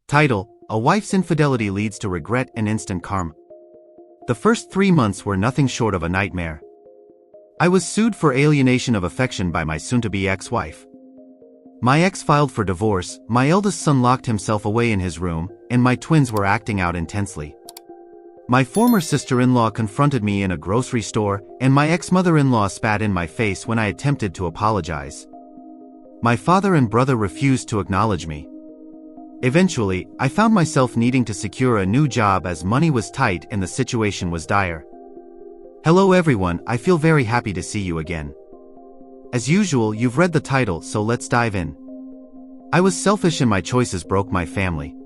Title: A wife's infidelity leads to regret and instant karma. The first 3 months were nothing short of a nightmare. I was sued for alienation of affection by my soon-to-be ex-wife. My ex filed for divorce, my eldest son locked himself away in his room, and my twins were acting out intensely. My former sister-in-law confronted me in a grocery store, and my ex-mother-in-law spat in my face when I attempted to apologize. My father and brother refused to acknowledge me. Eventually, I found myself needing to secure a new job as money was tight and the situation was dire. Hello everyone, I feel very happy to see you again. As usual, you've read the title, so let's dive in. I was selfish and my choices broke my family.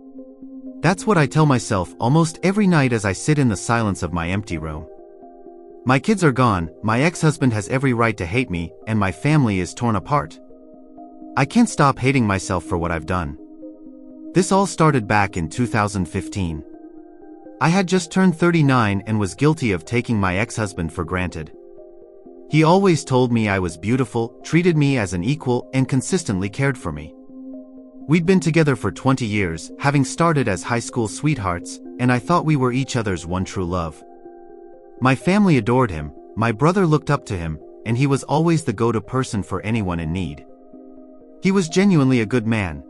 That's what I tell myself almost every night as I sit in the silence of my empty room. My kids are gone, my ex-husband has every right to hate me, and my family is torn apart. I can't stop hating myself for what I've done. This all started back in 2015. I had just turned 39 and was guilty of taking my ex-husband for granted. He always told me I was beautiful, treated me as an equal, and consistently cared for me. We'd been together for 20 years, having started as high school sweethearts, and I thought we were each other's one true love. My family adored him, my brother looked up to him, and he was always the go-to person for anyone in need. He was genuinely a good man.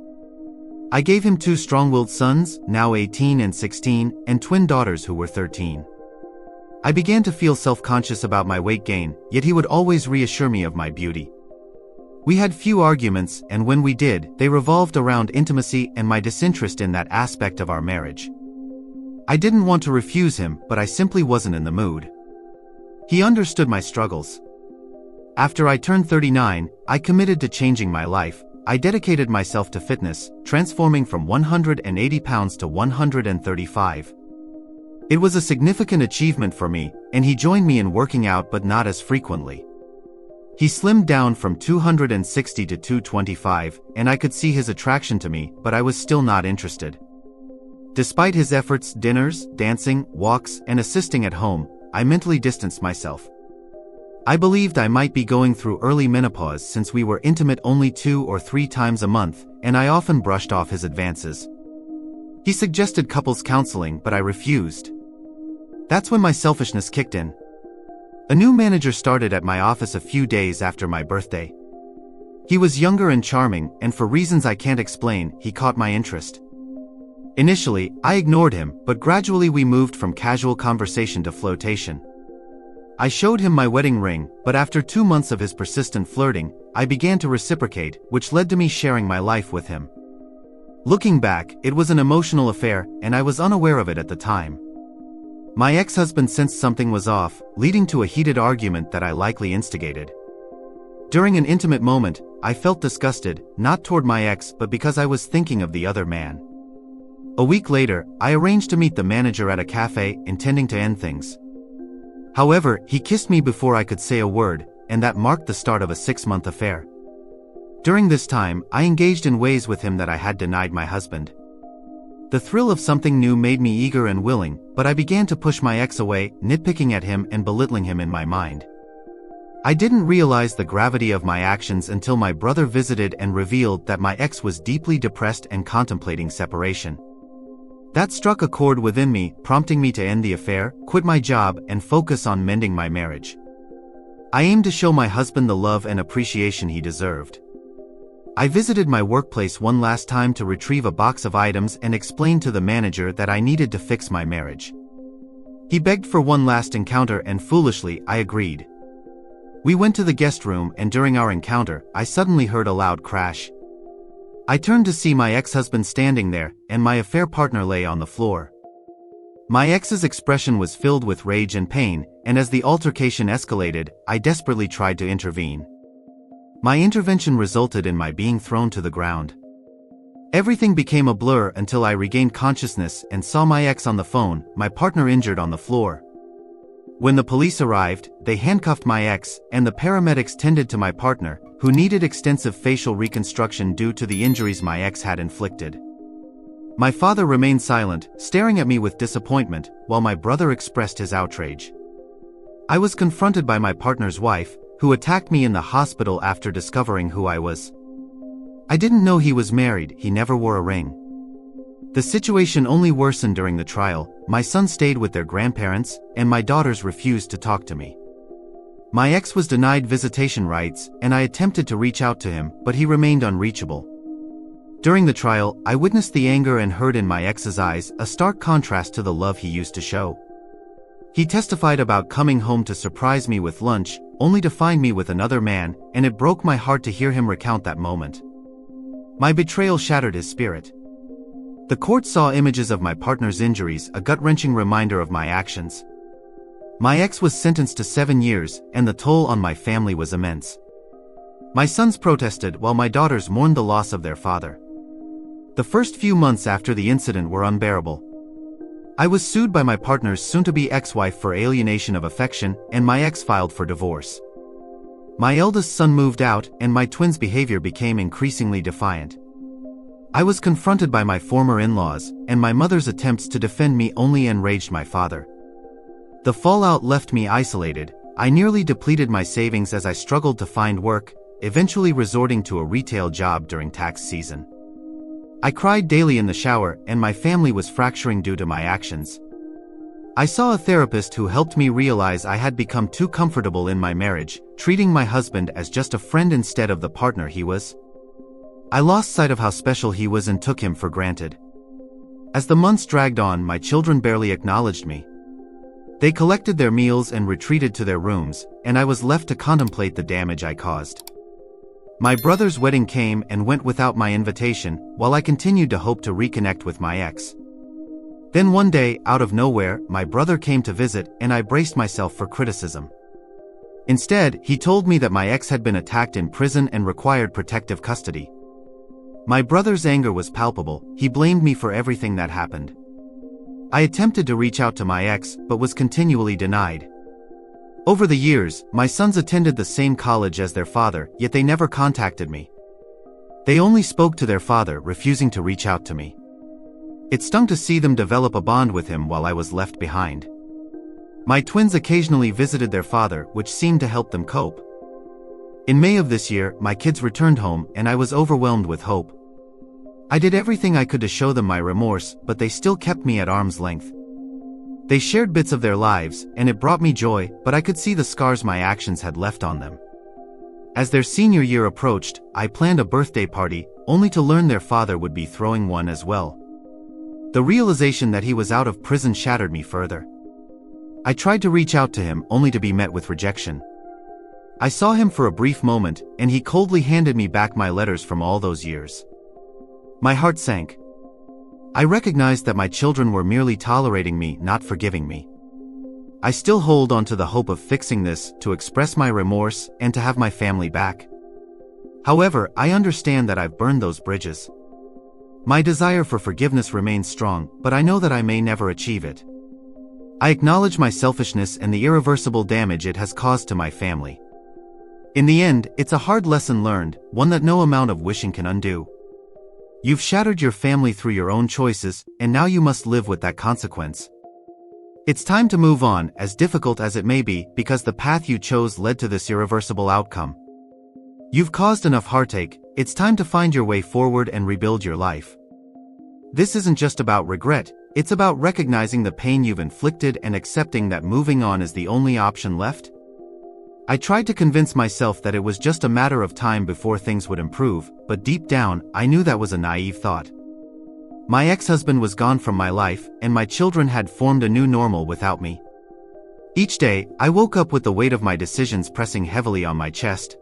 I gave him 2 strong-willed sons, now 18 and 16, and twin daughters who were 13. I began to feel self-conscious about my weight gain, yet he would always reassure me of my beauty. We had few arguments, and when we did, they revolved around intimacy and my disinterest in that aspect of our marriage. I didn't want to refuse him, but I simply wasn't in the mood. He understood my struggles. After I turned 39, I committed to changing my life. I dedicated myself to fitness, transforming from 180 pounds to 135. It was a significant achievement for me, and he joined me in working out but not as frequently. He slimmed down from 260 to 225, and I could see his attraction to me, but I was still not interested. Despite his efforts, dinners, dancing, walks, and assisting at home, I mentally distanced myself. I believed I might be going through early menopause since we were intimate only 2 or 3 times a month, and I often brushed off his advances. He suggested couples counseling, but I refused. That's when my selfishness kicked in. A new manager started at my office a few days after my birthday. He was younger and charming, and for reasons I can't explain, he caught my interest. Initially, I ignored him, but gradually we moved from casual conversation to flirtation. I showed him my wedding ring, but after 2 months of his persistent flirting, I began to reciprocate, which led to me sharing my life with him. Looking back, it was an emotional affair, and I was unaware of it at the time. My ex-husband sensed something was off, leading to a heated argument that I likely instigated. During an intimate moment, I felt disgusted, not toward my ex but because I was thinking of the other man. A week later, I arranged to meet the manager at a cafe, intending to end things. However, he kissed me before I could say a word, and that marked the start of a 6-month affair. During this time, I engaged in ways with him that I had denied my husband. The thrill of something new made me eager and willing, but I began to push my ex away, nitpicking at him and belittling him in my mind. I didn't realize the gravity of my actions until my brother visited and revealed that my ex was deeply depressed and contemplating separation. That struck a chord within me, prompting me to end the affair, quit my job, and focus on mending my marriage. I aimed to show my husband the love and appreciation he deserved. I visited my workplace one last time to retrieve a box of items and explained to the manager that I needed to fix my marriage. He begged for one last encounter and foolishly, I agreed. We went to the guest room and during our encounter, I suddenly heard a loud crash. I turned to see my ex-husband standing there, and my affair partner lay on the floor. My ex's expression was filled with rage and pain, and as the altercation escalated, I desperately tried to intervene. My intervention resulted in my being thrown to the ground. Everything became a blur until I regained consciousness and saw my ex on the phone, my partner injured on the floor. When the police arrived, they handcuffed my ex, and the paramedics tended to my partner, who needed extensive facial reconstruction due to the injuries my ex had inflicted. My father remained silent, staring at me with disappointment, while my brother expressed his outrage. I was confronted by my partner's wife, who attacked me in the hospital after discovering who I was. I didn't know he was married, he never wore a ring. The situation only worsened during the trial. My sons stayed with their grandparents, and my daughters refused to talk to me. My ex was denied visitation rights, and I attempted to reach out to him, but he remained unreachable. During the trial, I witnessed the anger and hurt in my ex's eyes, a stark contrast to the love he used to show. He testified about coming home to surprise me with lunch, only to find me with another man, and it broke my heart to hear him recount that moment. My betrayal shattered his spirit. The court saw images of my partner's injuries, a gut-wrenching reminder of my actions. My ex was sentenced to 7 years, and the toll on my family was immense. My sons protested while my daughters mourned the loss of their father. The first few months after the incident were unbearable. I was sued by my partner's soon-to-be ex-wife for alienation of affection, and my ex filed for divorce. My eldest son moved out, and my twins' behavior became increasingly defiant. I was confronted by my former in-laws, and my mother's attempts to defend me only enraged my father. The fallout left me isolated. I nearly depleted my savings as I struggled to find work, eventually resorting to a retail job during tax season. I cried daily in the shower, and my family was fracturing due to my actions. I saw a therapist who helped me realize I had become too comfortable in my marriage, treating my husband as just a friend instead of the partner he was. I lost sight of how special he was and took him for granted. As the months dragged on, my children barely acknowledged me. They collected their meals and retreated to their rooms, and I was left to contemplate the damage I caused. My brother's wedding came and went without my invitation, while I continued to hope to reconnect with my ex. Then one day, out of nowhere, my brother came to visit, and I braced myself for criticism. Instead, he told me that my ex had been attacked in prison and required protective custody. My brother's anger was palpable. He blamed me for everything that happened. I attempted to reach out to my ex, but was continually denied. Over the years, my sons attended the same college as their father, yet they never contacted me. They only spoke to their father, refusing to reach out to me. It stung to see them develop a bond with him while I was left behind. My twins occasionally visited their father, which seemed to help them cope. In May of this year, my kids returned home, and I was overwhelmed with hope. I did everything I could to show them my remorse, but they still kept me at arm's length. They shared bits of their lives, and it brought me joy, but I could see the scars my actions had left on them. As their senior year approached, I planned a birthday party, only to learn their father would be throwing one as well. The realization that he was out of prison shattered me further. I tried to reach out to him, only to be met with rejection. I saw him for a brief moment, and he coldly handed me back my letters from all those years. My heart sank. I recognized that my children were merely tolerating me, not forgiving me. I still hold on to the hope of fixing this, to express my remorse, and to have my family back. However, I understand that I've burned those bridges. My desire for forgiveness remains strong, but I know that I may never achieve it. I acknowledge my selfishness and the irreversible damage it has caused to my family. In the end, it's a hard lesson learned, one that no amount of wishing can undo. You've shattered your family through your own choices, and now you must live with that consequence. It's time to move on, as difficult as it may be, because the path you chose led to this irreversible outcome. You've caused enough heartache. It's time to find your way forward and rebuild your life. This isn't just about regret, it's about recognizing the pain you've inflicted and accepting that moving on is the only option left. I tried to convince myself that it was just a matter of time before things would improve, but deep down, I knew that was a naive thought. My ex-husband was gone from my life, and my children had formed a new normal without me. Each day, I woke up with the weight of my decisions pressing heavily on my chest.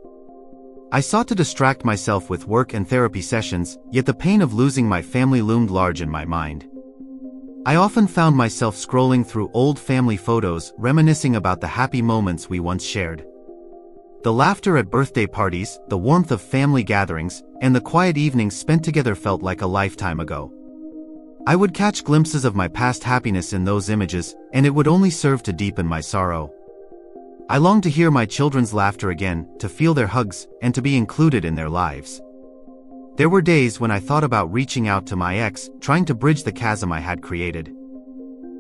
I sought to distract myself with work and therapy sessions, yet the pain of losing my family loomed large in my mind. I often found myself scrolling through old family photos, reminiscing about the happy moments we once shared. The laughter at birthday parties, the warmth of family gatherings, and the quiet evenings spent together felt like a lifetime ago. I would catch glimpses of my past happiness in those images, and it would only serve to deepen my sorrow. I longed to hear my children's laughter again, to feel their hugs, and to be included in their lives. There were days when I thought about reaching out to my ex, trying to bridge the chasm I had created.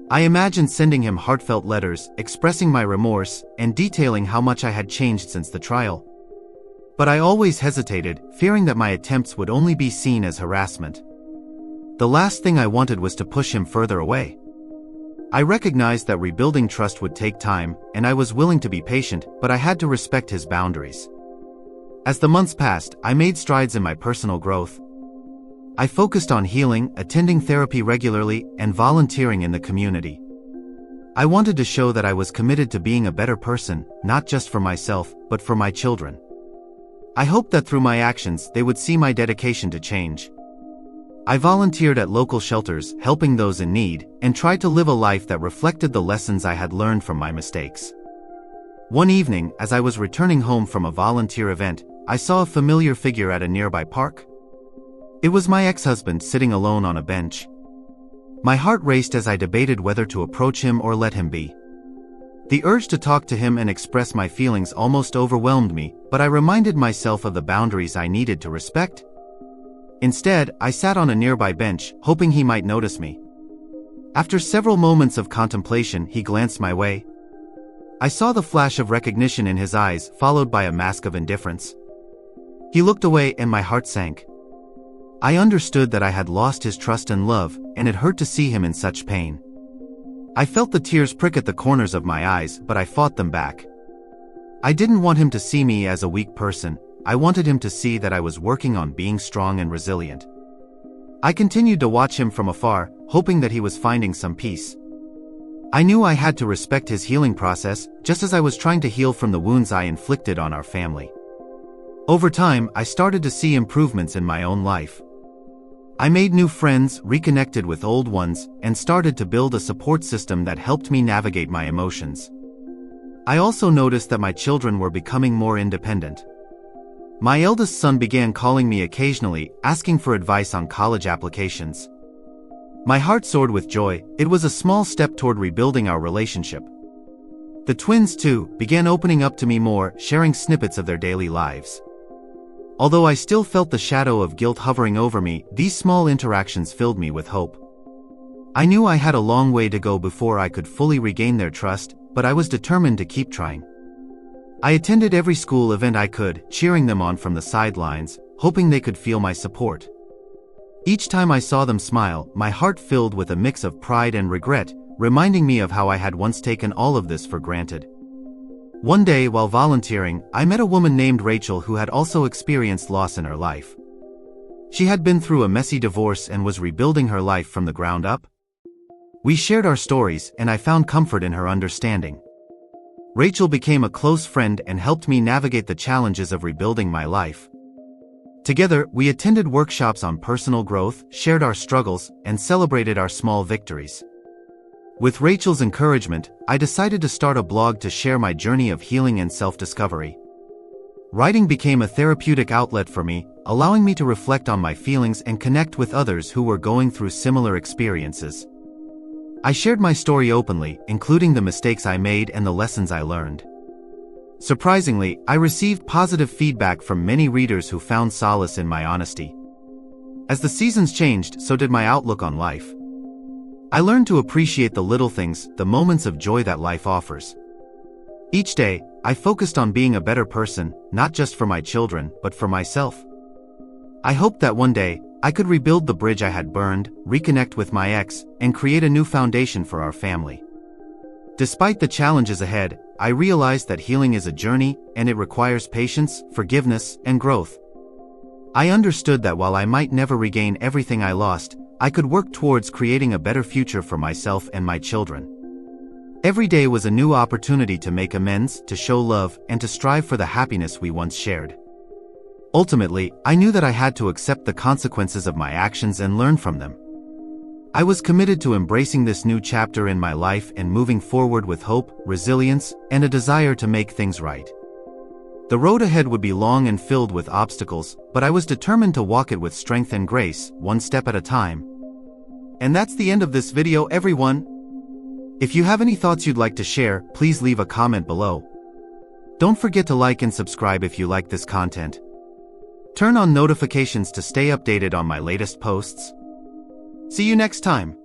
I imagined sending him heartfelt letters, expressing my remorse, and detailing how much I had changed since the trial. But I always hesitated, fearing that my attempts would only be seen as harassment. The last thing I wanted was to push him further away. I recognized that rebuilding trust would take time, and I was willing to be patient, but I had to respect his boundaries. As the months passed, I made strides in my personal growth. I focused on healing, attending therapy regularly, and volunteering in the community. I wanted to show that I was committed to being a better person, not just for myself, but for my children. I hoped that through my actions they would see my dedication to change. I volunteered at local shelters, helping those in need, and tried to live a life that reflected the lessons I had learned from my mistakes. One evening, as I was returning home from a volunteer event, I saw a familiar figure at a nearby park. It was my ex-husband sitting alone on a bench. My heart raced as I debated whether to approach him or let him be. The urge to talk to him and express my feelings almost overwhelmed me, but I reminded myself of the boundaries I needed to respect. Instead, I sat on a nearby bench, hoping he might notice me. After several moments of contemplation, he glanced my way. I saw the flash of recognition in his eyes, followed by a mask of indifference. He looked away and my heart sank. I understood that I had lost his trust and love, and it hurt to see him in such pain. I felt the tears prick at the corners of my eyes, but I fought them back. I didn't want him to see me as a weak person. I wanted him to see that I was working on being strong and resilient. I continued to watch him from afar, hoping that he was finding some peace. I knew I had to respect his healing process, just as I was trying to heal from the wounds I inflicted on our family. Over time, I started to see improvements in my own life. I made new friends, reconnected with old ones, and started to build a support system that helped me navigate my emotions. I also noticed that my children were becoming more independent. My eldest son began calling me occasionally, asking for advice on college applications. My heart soared with joy. It was a small step toward rebuilding our relationship. The twins, too, began opening up to me more, sharing snippets of their daily lives. Although I still felt the shadow of guilt hovering over me, these small interactions filled me with hope. I knew I had a long way to go before I could fully regain their trust, but I was determined to keep trying. I attended every school event I could, cheering them on from the sidelines, hoping they could feel my support. Each time I saw them smile, my heart filled with a mix of pride and regret, reminding me of how I had once taken all of this for granted. One day, while volunteering, I met a woman named Rachel who had also experienced loss in her life. She had been through a messy divorce and was rebuilding her life from the ground up. We shared our stories, and I found comfort in her understanding. Rachel became a close friend and helped me navigate the challenges of rebuilding my life. Together, we attended workshops on personal growth, shared our struggles, and celebrated our small victories. With Rachel's encouragement, I decided to start a blog to share my journey of healing and self-discovery. Writing became a therapeutic outlet for me, allowing me to reflect on my feelings and connect with others who were going through similar experiences. I shared my story openly, including the mistakes I made and the lessons I learned. Surprisingly, I received positive feedback from many readers who found solace in my honesty. As the seasons changed, so did my outlook on life. I learned to appreciate the little things, the moments of joy that life offers. Each day, I focused on being a better person, not just for my children, but for myself. I hoped that one day, I could rebuild the bridge I had burned, reconnect with my ex, and create a new foundation for our family. Despite the challenges ahead, I realized that healing is a journey, and it requires patience, forgiveness, and growth. I understood that while I might never regain everything I lost, I could work towards creating a better future for myself and my children. Every day was a new opportunity to make amends, to show love, and to strive for the happiness we once shared. Ultimately, I knew that I had to accept the consequences of my actions and learn from them. I was committed to embracing this new chapter in my life and moving forward with hope, resilience, and a desire to make things right. The road ahead would be long and filled with obstacles, but I was determined to walk it with strength and grace, one step at a time. And that's the end of this video, everyone. If you have any thoughts you'd like to share, please leave a comment below. Don't forget to like and subscribe if you like this content. Turn on notifications to stay updated on my latest posts. See you next time.